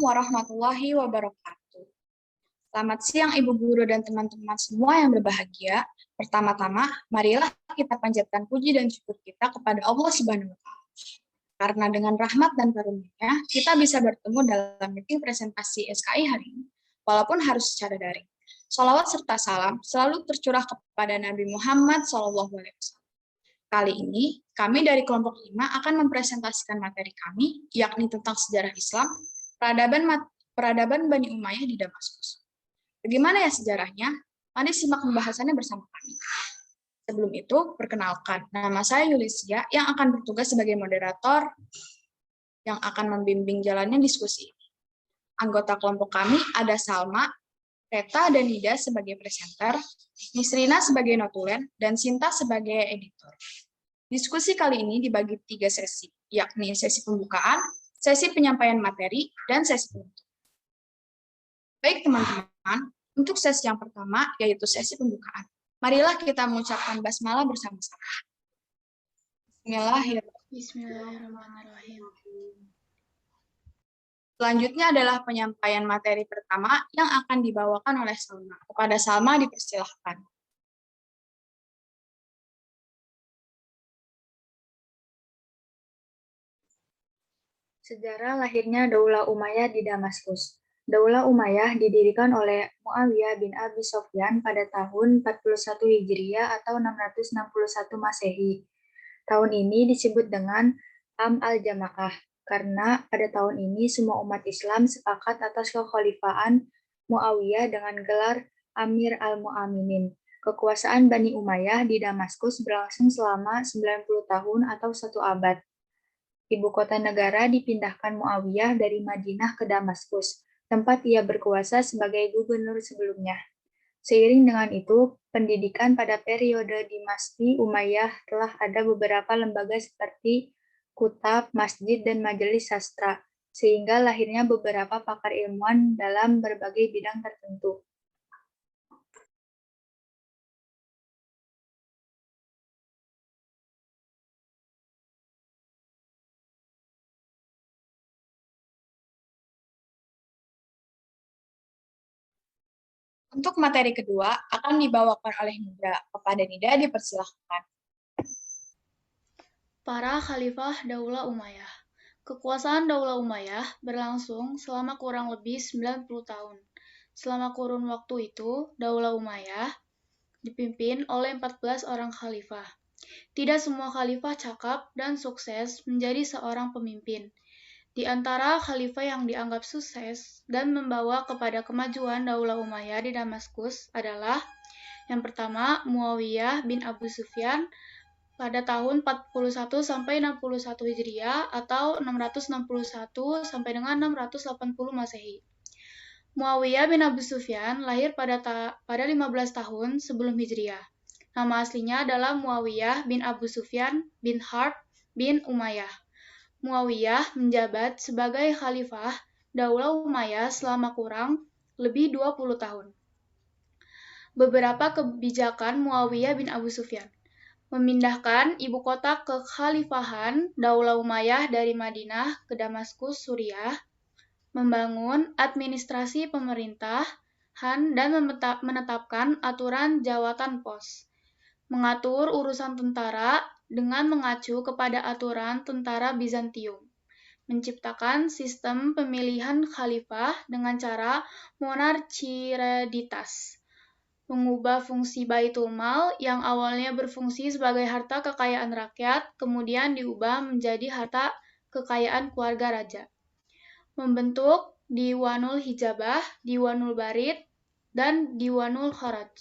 warahmatullahi wabarakatuh. Selamat siang Ibu Guru dan teman-teman semua yang berbahagia. Pertama-tama, marilah kita panjatkan puji dan syukur kita kepada Allah Subhanahu wa Ta'ala. Karena dengan rahmat dan karunia, kita bisa bertemu dalam meeting presentasi SKI hari ini, walaupun harus secara daring. Shalawat serta salam selalu tercurah kepada Nabi Muhammad SAW. Kali ini, kami dari kelompok 5 akan mempresentasikan materi kami, yakni tentang sejarah Islam, peradaban Bani Umayyah di Damaskus. Bagaimana ya sejarahnya? Mari simak pembahasannya bersama kami. Sebelum itu, perkenalkan, nama saya Yulisia yang akan bertugas sebagai moderator yang akan membimbing jalannya diskusi. Anggota kelompok kami ada Salma, Reta dan Nida sebagai presenter, Nisrina sebagai notulen, dan Sinta sebagai editor. Diskusi kali ini dibagi 3 sesi, yakni sesi pembukaan, sesi penyampaian materi, dan sesi penutup. Baik teman-teman, untuk sesi yang pertama, yaitu sesi pembukaan. Marilah kita mengucapkan basmalah bersama-sama. Bismillahirrahmanirrahim. Selanjutnya adalah penyampaian materi pertama yang akan dibawakan oleh Salma. Kepada Salma dipersilahkan. Sejarah lahirnya Daulah Umayyah di Damaskus. Daulah Umayyah didirikan oleh Muawiyah bin Abi Sofyan pada tahun 41 Hijriah atau 661 Masehi. Tahun ini disebut dengan Am al-Jama'ah, karena pada tahun ini semua umat Islam sepakat atas kekhalifahan Muawiyah dengan gelar Amir al-Mu'aminin. Kekuasaan Bani Umayyah di Damaskus berlangsung selama 90 tahun atau 1 abad. Ibu kota negara dipindahkan Muawiyah dari Madinah ke Damaskus, tempat ia berkuasa sebagai gubernur sebelumnya. Seiring dengan itu, pendidikan pada periode dinasti Umayyah telah ada beberapa lembaga seperti kutab, masjid, dan majelis sastra, sehingga lahirnya beberapa pakar ilmuwan dalam berbagai bidang tertentu. Untuk materi kedua akan dibawakan oleh Nida. Kepada Nida dipersilahkan. Para Khalifah Daulah Umayyah. Kekuasaan Daulah Umayyah berlangsung selama kurang lebih 90 tahun. Selama kurun waktu itu, Daulah Umayyah dipimpin oleh 14 orang khalifah. Tidak semua khalifah cakap dan sukses menjadi seorang pemimpin. Di antara khalifah yang dianggap sukses dan membawa kepada kemajuan Daulah Umayyah di Damaskus adalah yang pertama Muawiyah bin Abu Sufyan pada tahun 41 sampai 61 Hijriah atau 661 sampai dengan 680 Masehi. Muawiyah bin Abu Sufyan lahir pada 15 tahun sebelum Hijriah. Nama aslinya adalah Muawiyah bin Abu Sufyan bin Harb bin Umayyah. Muawiyah menjabat sebagai khalifah Daulah Umayyah selama kurang lebih 20 tahun. Beberapa kebijakan Muawiyah bin Abu Sufyan: memindahkan ibu kota kekhalifahan Daulah Umayyah dari Madinah ke Damaskus, Suriah, membangun administrasi pemerintahan dan menetapkan aturan jawatan pos, mengatur urusan tentara dengan mengacu kepada aturan tentara Bizantium, menciptakan sistem pemilihan khalifah dengan cara monarki hereditas, mengubah fungsi Baitul Mal yang awalnya berfungsi sebagai harta kekayaan rakyat, kemudian diubah menjadi harta kekayaan keluarga raja, membentuk Diwanul Hijabah, Diwanul Barid, dan Diwanul Kharaj.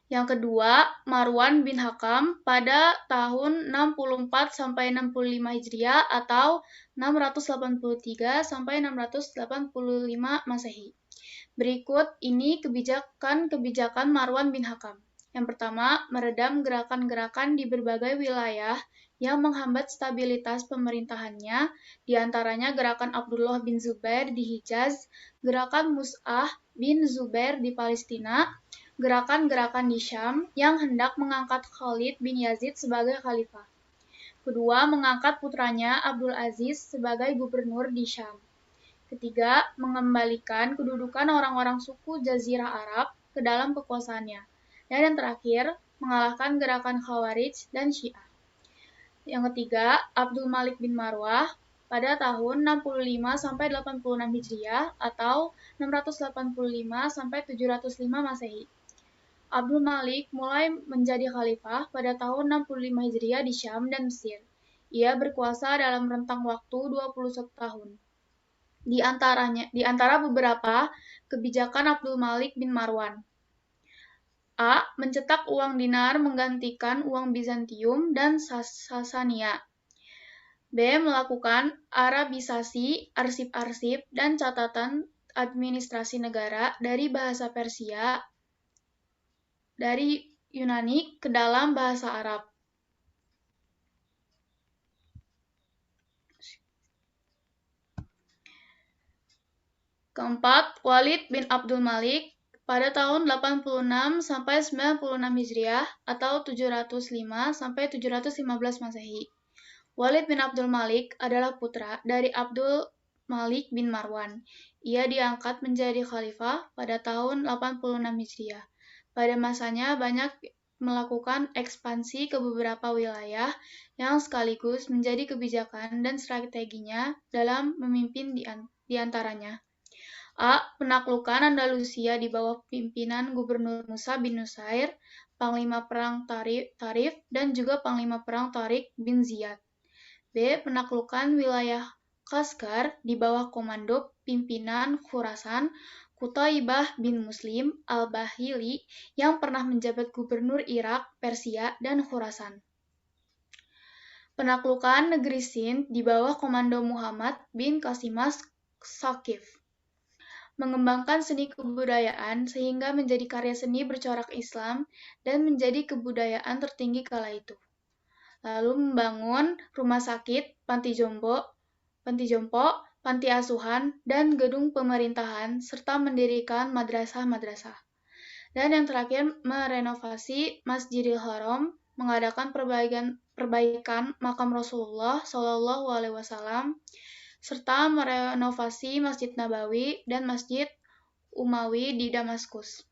Yang kedua, Marwan bin Hakam pada tahun 64 sampai 65 Hijriah atau 683 sampai 685 Masehi. Berikut ini kebijakan Marwan bin Hakam. Yang pertama, meredam gerakan-gerakan di berbagai wilayah yang menghambat stabilitas pemerintahannya, di antaranya gerakan Abdullah bin Zubair di Hijaz, gerakan Mus'ah bin Zubair di Palestina, gerakan-gerakan di Syam yang hendak mengangkat Khalid bin Yazid sebagai khalifah. Kedua, mengangkat putranya Abdul Aziz sebagai gubernur di Syam. Ketiga, mengembalikan kedudukan orang-orang suku Jazirah Arab ke dalam kekuasaannya. Dan yang terakhir, mengalahkan gerakan Khawarij dan Syiah. Yang ketiga, Abdul Malik bin Marwah pada tahun 65 sampai 86 Hijriah atau 685 sampai 705 Masehi. Abdul Malik mulai menjadi khalifah pada tahun 65 Hijriah di Syam dan Mesir. Ia berkuasa dalam rentang waktu 21 tahun. Di antara beberapa kebijakan Abdul Malik bin Marwan. A. Mencetak uang dinar menggantikan uang Bizantium dan Sasania. B. Melakukan Arabisasi arsip-arsip dan catatan administrasi negara dari bahasa Persia dari Yunani ke dalam bahasa Arab. Keempat, Walid bin Abdul Malik pada tahun 86 sampai 96 Hijriah atau 705 sampai 715 Masehi. Walid bin Abdul Malik adalah putra dari Abdul Malik bin Marwan. Ia diangkat menjadi khalifah pada tahun 86 Hijriah. Pada masanya banyak melakukan ekspansi ke beberapa wilayah yang sekaligus menjadi kebijakan dan strateginya dalam memimpin di antaranya. A. Penaklukan Andalusia di bawah pimpinan Gubernur Musa bin Nusair, Panglima Perang Tarif, dan juga Panglima Perang Tariq bin Ziyad. B. Penaklukan wilayah Kaskar di bawah komando pimpinan Khurasan, Qutaibah bin Muslim al-Bahili yang pernah menjabat Gubernur Irak, Persia, dan Khurasan. Penaklukan negeri Sind di bawah komando Muhammad bin Qasimas Saqif. Mengembangkan seni kebudayaan sehingga menjadi karya seni bercorak Islam dan menjadi kebudayaan tertinggi kala itu. Lalu membangun rumah sakit, panti jompo, panti asuhan, dan gedung pemerintahan, serta mendirikan madrasah-madrasah. Dan yang terakhir, merenovasi Masjidil Haram, mengadakan perbaikan makam Rasulullah SAW, serta merenovasi Masjid Nabawi dan Masjid Umawi di Damaskus.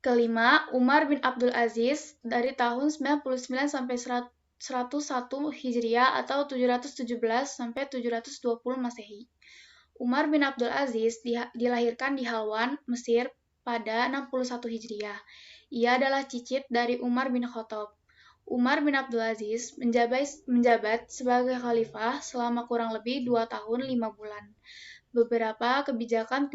Kelima, Umar bin Abdul Aziz dari tahun 99 sampai 101 Hijriah atau 717 sampai 720 Masehi. Umar bin Abdul Aziz dilahirkan di Halwan, Mesir pada 61 Hijriah. Ia adalah cicit dari Umar bin Khattab. Umar bin Abdul Aziz menjabat sebagai khalifah selama kurang lebih 2 tahun 5 bulan. Beberapa kebijakan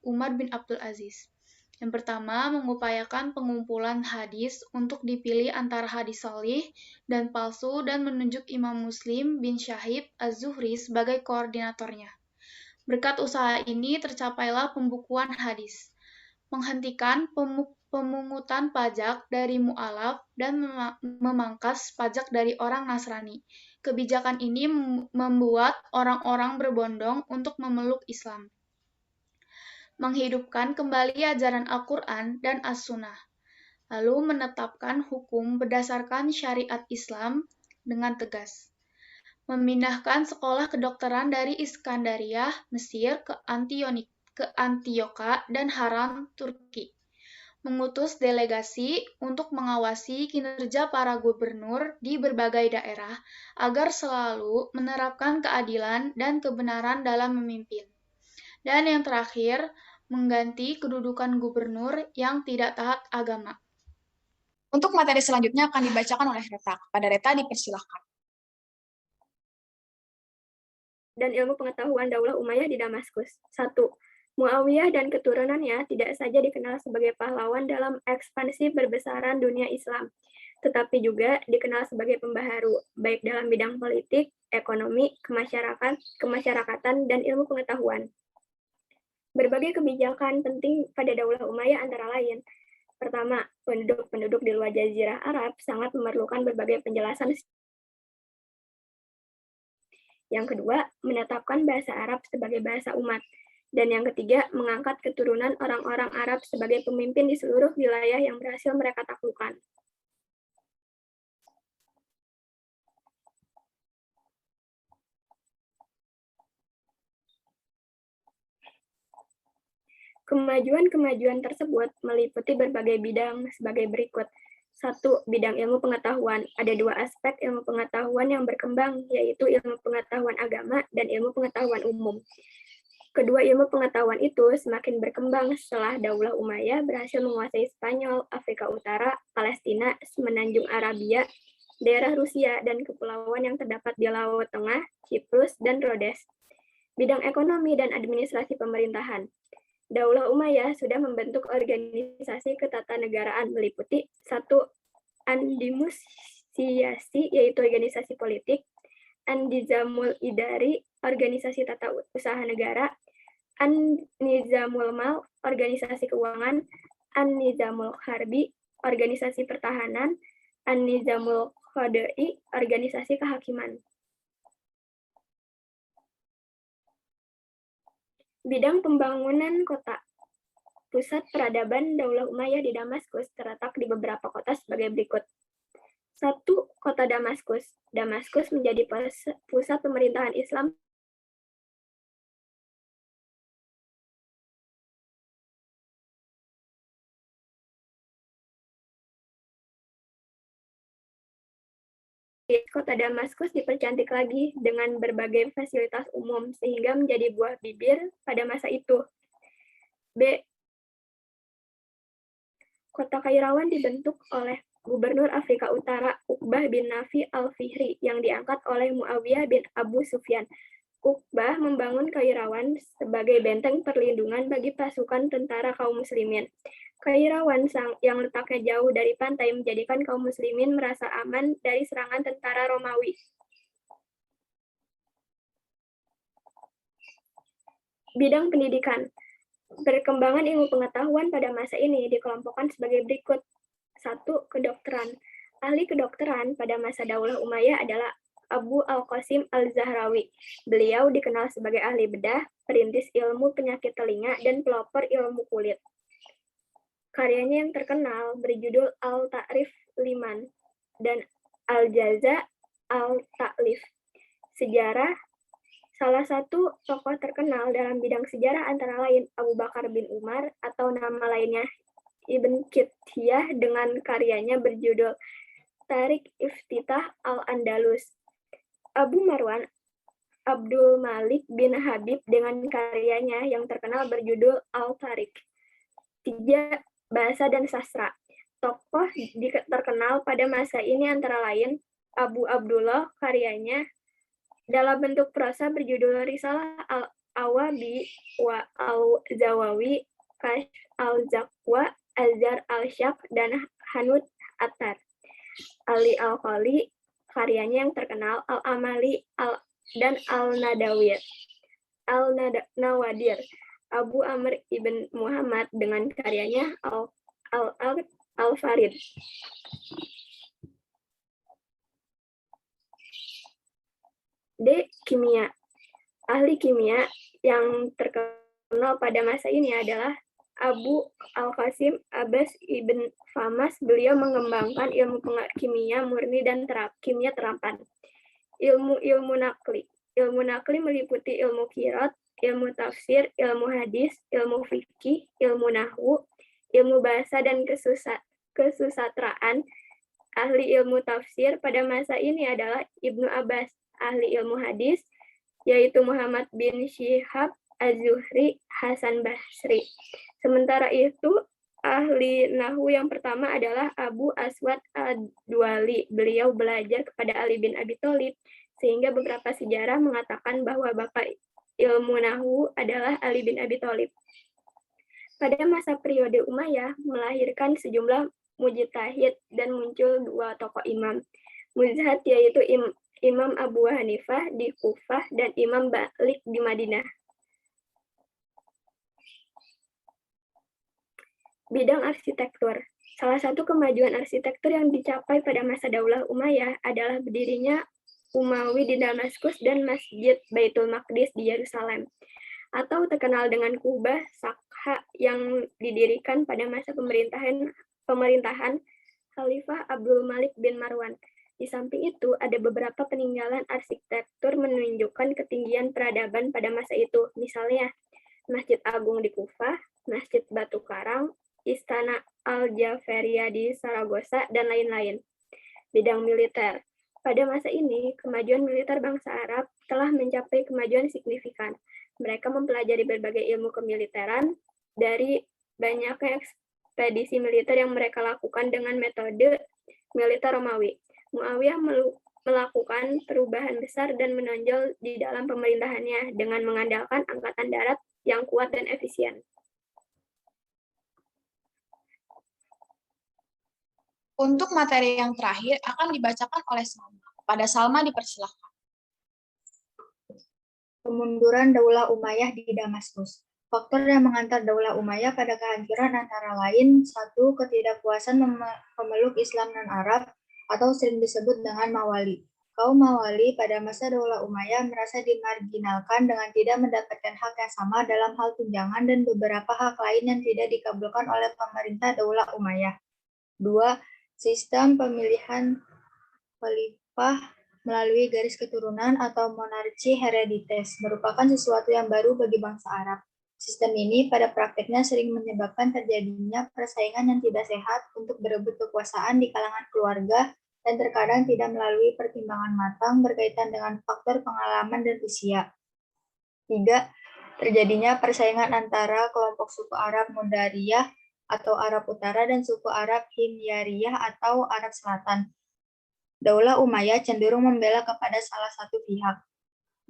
Umar bin Abdul Aziz. Yang pertama, mengupayakan pengumpulan hadis untuk dipilih antara hadis sahih dan palsu dan menunjuk Imam Muslim bin Syahib Az-Zuhri sebagai koordinatornya. Berkat usaha ini tercapailah pembukuan hadis. Menghentikan pemungutan pajak dari mu'alaf dan memangkas pajak dari orang Nasrani. Kebijakan ini membuat orang-orang berbondong untuk memeluk Islam. Menghidupkan kembali ajaran Al-Quran dan As-Sunnah. Lalu menetapkan hukum berdasarkan syariat Islam dengan tegas. Memindahkan sekolah kedokteran dari Iskandaria, Mesir ke Antioka dan Haran, Turki. Mengutus delegasi untuk mengawasi kinerja para gubernur di berbagai daerah agar selalu menerapkan keadilan dan kebenaran dalam memimpin. Dan yang terakhir, mengganti kedudukan gubernur yang tidak taat agama. Untuk materi selanjutnya akan dibacakan oleh Reta. Pada Reta dipersilahkan. Dan ilmu pengetahuan Daulah Umayyah di Damaskus. 1. Muawiyah dan keturunannya tidak saja dikenal sebagai pahlawan dalam ekspansi berbesaran dunia Islam, tetapi juga dikenal sebagai pembaharu, baik dalam bidang politik, ekonomi, kemasyarakatan, dan ilmu pengetahuan. Berbagai kebijakan penting pada Daulah Umayyah antara lain. Pertama, penduduk-penduduk di luar Jazirah Arab sangat memerlukan berbagai penjelasan. Yang kedua, menetapkan bahasa Arab sebagai bahasa umat. Dan yang ketiga, mengangkat keturunan orang-orang Arab sebagai pemimpin di seluruh wilayah yang berhasil mereka taklukkan. Kemajuan-kemajuan tersebut meliputi berbagai bidang sebagai berikut. 1. Bidang ilmu pengetahuan. Ada 2 aspek ilmu pengetahuan yang berkembang, yaitu ilmu pengetahuan agama dan ilmu pengetahuan umum. Kedua ilmu pengetahuan itu semakin berkembang setelah Daulah Umayyah berhasil menguasai Spanyol, Afrika Utara, Palestina, Semenanjung Arabia, daerah Rusia, dan kepulauan yang terdapat di Laut Tengah, Siprus, dan Rhodes. Bidang ekonomi dan administrasi pemerintahan. Daulah Umayyah sudah membentuk organisasi ketatanegaraan meliputi 1. Andimusiasi, yaitu organisasi politik, An-Nizamul Idari, organisasi tata usaha negara, An-Nizamul Mal, organisasi keuangan, An-Nizamul Harbi, organisasi pertahanan, An-Nizamul Qadai, organisasi kehakiman. Bidang pembangunan kota. Pusat peradaban Daulah Umayyah di Damaskus terletak di beberapa kota sebagai berikut. 1. Kota Damaskus. Damaskus menjadi pusat pemerintahan Islam Kota Damaskus dipercantik lagi dengan berbagai fasilitas umum sehingga menjadi buah bibir pada masa itu. B. Kota Kairawan dibentuk oleh Gubernur Afrika Utara Uqbah bin Nafi al-Fihri yang diangkat oleh Muawiyah bin Abu Sufyan. Uqbah membangun Kairawan sebagai benteng perlindungan bagi pasukan tentara kaum muslimin. Kairawan yang letaknya jauh dari pantai menjadikan kaum muslimin merasa aman dari serangan tentara Romawi. Bidang pendidikan. Perkembangan ilmu pengetahuan pada masa ini dikelompokkan sebagai berikut. 1. Kedokteran. Ahli kedokteran pada masa Daulah Umayyah adalah Abu Al-Qasim Al-Zahrawi. Beliau dikenal sebagai ahli bedah, perintis ilmu penyakit telinga, dan pelopor ilmu kulit. Karyanya yang terkenal berjudul Al-Ta'rif Liman dan Al-Jaza Al-Ta'lif. Sejarah. Salah satu tokoh terkenal dalam bidang sejarah antara lain Abu Bakar bin Umar atau nama lainnya Ibn Qitiyah dengan karyanya berjudul Tarik Iftitah Al-Andalus. Abu Marwan Abdul Malik bin Habib dengan karyanya yang terkenal berjudul Al-Tarik. 3. Bahasa dan sastra. Tokoh terkenal pada masa ini antara lain Abu Abdullah, karyanya dalam bentuk prosa berjudul Risalah Al-Awabi wa Al-Zawawi, Kashf Al-Zakwa, Azhar Al-Syaq, dan Hanud Attar. Ali Al-Khali, karyanya yang terkenal Al-Amali dan Al-Nawadir. Abu Amr ibn Muhammad dengan karyanya Al-Farid. D. Kimia. Ahli kimia yang terkenal pada masa ini adalah Abu Al-Qasim Abbas ibn Famas. Beliau mengembangkan ilmu kimia murni dan kimia terapan. Ilmu nakli. Ilmu nakli meliputi ilmu qiraat, ilmu tafsir, ilmu hadis, ilmu fikih, ilmu nahwu, ilmu bahasa dan kesusastraan. Ahli ilmu tafsir pada masa ini adalah Ibnu Abbas. Ahli ilmu hadis yaitu Muhammad bin Syihab Az-Zuhri, Hasan Basri. Sementara itu, ahli nahwu yang pertama adalah Abu Aswad Ad-Duali. Beliau belajar kepada Ali bin Abi Thalib, sehingga beberapa sejarah mengatakan bahwa bapak ilmu nahwu adalah Ali bin Abi Thalib. Pada masa periode Umayyah melahirkan sejumlah mujtahid dan muncul 2 tokoh imam. Mujtahid yaitu Imam Abu Hanifah di Kufah dan Imam Malik di Madinah. Bidang arsitektur. Salah satu kemajuan arsitektur yang dicapai pada masa Daulah Umayyah adalah berdirinya Umawi di Damaskus dan Masjid Baitul Maqdis di Yerusalem, atau terkenal dengan Kubah Sakha yang didirikan pada masa pemerintahan Khalifah Abdul Malik bin Marwan. Di samping itu, ada beberapa peninggalan arsitektur menunjukkan ketinggian peradaban pada masa itu. Misalnya, Masjid Agung di Kufah, Masjid Batu Karang, Istana Al-Jaferia di Saragossa, dan lain-lain. Bidang militer. Pada masa ini, kemajuan militer bangsa Arab telah mencapai kemajuan signifikan. Mereka mempelajari berbagai ilmu kemiliteran dari banyaknya ekspedisi militer yang mereka lakukan dengan metode militer Romawi. Muawiyah melakukan perubahan besar dan menonjol di dalam pemerintahannya dengan mengandalkan angkatan darat yang kuat dan efisien. Untuk materi yang terakhir akan dibacakan oleh Salma. Pada Salma dipersilahkan. Kemunduran Daulah Umayyah di Damaskus. Faktor yang mengantar Daulah Umayyah pada kehancuran antara lain, 1. Ketidakpuasan pemeluk Islam non-Arab atau sering disebut dengan Mawali. Kaum Mawali pada masa Daulah Umayyah merasa dimarginalkan dengan tidak mendapatkan hak yang sama dalam hal tunjangan dan beberapa hak lain yang tidak dikabulkan oleh pemerintah Daulah Umayyah. 2. Sistem pemilihan khalifah melalui garis keturunan atau monarki hereditas merupakan sesuatu yang baru bagi bangsa Arab. Sistem ini pada prakteknya sering menyebabkan terjadinya persaingan yang tidak sehat untuk berebut kekuasaan di kalangan keluarga dan terkadang tidak melalui pertimbangan matang berkaitan dengan faktor pengalaman dan usia. 3. Terjadinya persaingan antara kelompok suku Arab Mudariyah atau Arab Utara dan suku Arab Himyariyah atau Arab Selatan. Daulah Umayyah cenderung membela kepada salah satu pihak.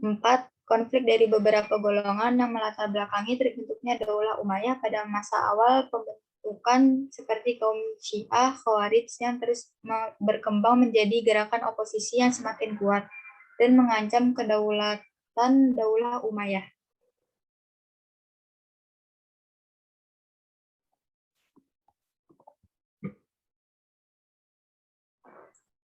4. Konflik dari beberapa golongan yang melatar belakangi terbentuknya Daulah Umayyah pada masa awal pembentukan seperti kaum Syiah, Khawarij yang terus berkembang menjadi gerakan oposisi yang semakin kuat dan mengancam kedaulatan Daulah Umayyah.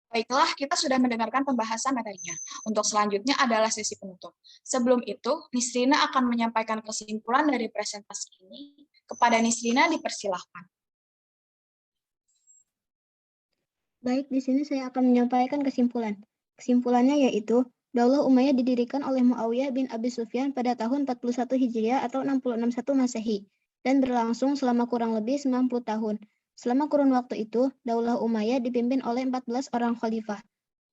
Baiklah, kita sudah mendengarkan pembahasan materinya. Untuk selanjutnya adalah sesi penutup. Sebelum itu, Nisrina akan menyampaikan kesimpulan dari presentasi ini. Kepada Nisrina dipersilahkan. Baik, di sini saya akan menyampaikan kesimpulan. Kesimpulannya yaitu, Daulah Umayyah didirikan oleh Muawiyah bin Abi Sufyan pada tahun 41 Hijriah atau 661 Masehi dan berlangsung selama kurang lebih 90 tahun. Selama kurun waktu itu, Daulah Umayyah dipimpin oleh 14 orang khalifah.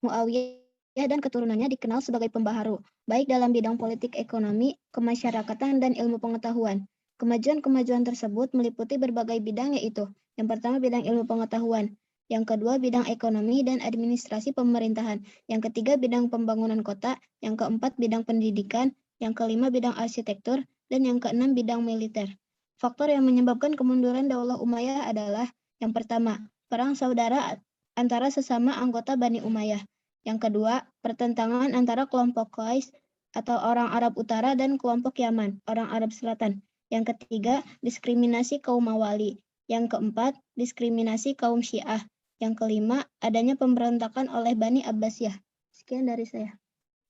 Muawiyah dan keturunannya dikenal sebagai pembaharu, baik dalam bidang politik ekonomi, kemasyarakatan, dan ilmu pengetahuan. Kemajuan-kemajuan tersebut meliputi berbagai bidang yaitu, yang pertama bidang ilmu pengetahuan, yang kedua bidang ekonomi dan administrasi pemerintahan, yang ketiga bidang pembangunan kota, yang keempat bidang pendidikan, yang kelima bidang arsitektur, dan yang keenam bidang militer. Faktor yang menyebabkan kemunduran Daulah Umayyah adalah yang pertama, perang saudara antara sesama anggota Bani Umayyah. Yang kedua, pertentangan antara kelompok Qais atau orang Arab Utara dan kelompok Yaman, orang Arab Selatan. Yang ketiga, diskriminasi kaum Mawali. Yang keempat, diskriminasi kaum Syiah. Yang kelima, adanya pemberontakan oleh Bani Abbasiyah. Sekian dari saya.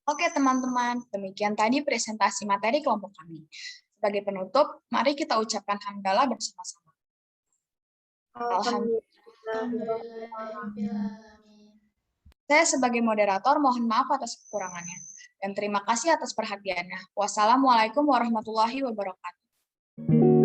Oke teman-teman, demikian tadi presentasi materi kelompok kami. Sebagai penutup, mari kita ucapkan hamdalah bersama-sama. Saya sebagai moderator mohon maaf atas kekurangannya. Dan terima kasih atas perhatiannya. Wassalamualaikum warahmatullahi wabarakatuh.